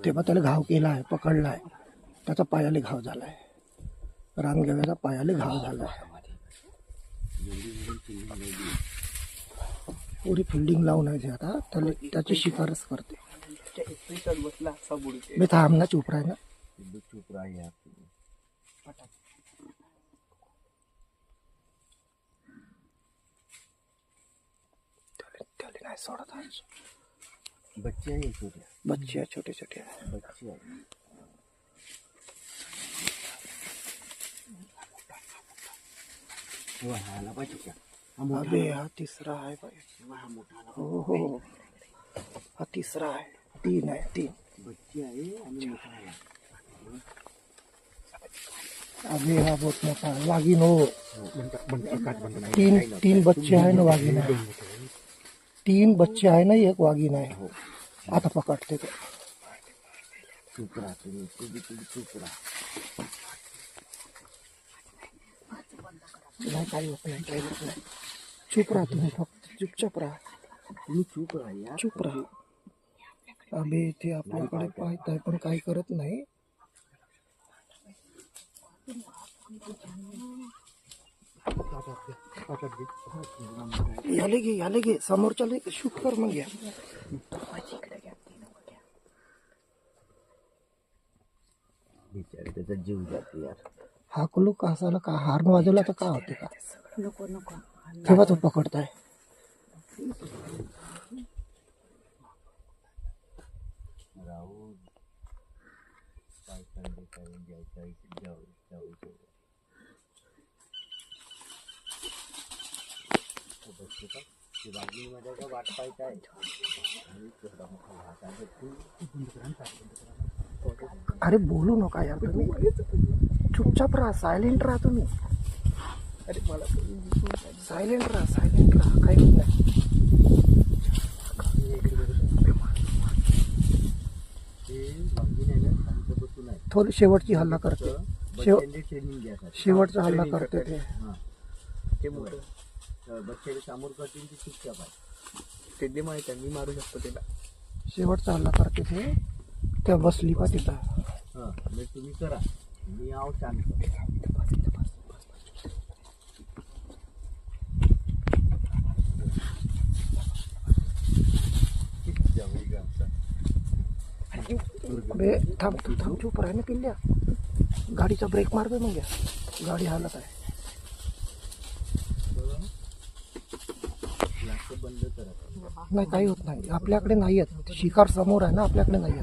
तेव्हा त्याला घाव केला आहे, पकडला आहे, त्याचा पायाला घाव झाला आहे, रानगव्याचा पायाला घाव झाला आहे. एवढी फिल्डिंग लावून आहे आता त्याला, त्याची शिकारच करते. मी थांब ना, चुप राह ना. चुप रहा यार. त्याला नाही सोडत आज. बच्चे आहे छोटे, बच्चे छोटे छोटे बच्चे आहे. हो हाला पाहिजे क्या. अबे हा तिसरा आहे भाई. हा मोठा आला. हो हो, हा तिसरा आहे. तीन आहे, तीन. बच्चे आहे आणि मोठा आला. अबे हा बहुत मोठा आहे. वाघीण हो. तीन बच्चे आहे ना, वाघीण आहे. 3 बच्चे आहे ना, एक वाघीण आहे. आता पकडते ते. चुप रहा तुम्ही, चुप रहा. नाही, काही होत नाही, काही होत नाही. चुप राहा तुम्ही, फक्त चुपचाप राहा. तुम्ही चुप रहा यार. चुप राहा. अबे ते आपल्याकडे पाहत आहे पण काही करत नाही. याले घे समोरच्याला शूट कर मग. या बिचारे त्याचा जीव जातो यार. हाकलू का असाला का, हार्न वाजवला तर का होते का. नको नको. तेव्हा तो पकडताय. राहुल काय करून जाऊ. बच्चे का ते बागीमध्ये का वाट पाहत आहे. अरे बोलू नका यार तुम्ही, चुपचाप राहा, सायलेंट राहा तुम्ही. अरे मला सायलेंट राहा, काही होत नाही. थोडी शेवटची हल्ला करते, शेवटचा हल्ला करते ते. ते मोठं बच्चे समोर करतील ते चुपचाप आहे. ते माहित आहे, मी मारू शकतो त्याला. शेवटचा हल्ला करते ते. त्या बसली पा तिथं. हां मग तुम्ही करा, मी आव शांत. अबे थांब चुप राह ना पिल्ल्या. गाडीचा ब्रेक मार बे मग. या गाडी हालत आहे. बंद करा. नाही काही होत नाही, आपल्याकडे नाही आहेत शिकार, समोर आहे ना, आपल्याकडे नाही आहेत.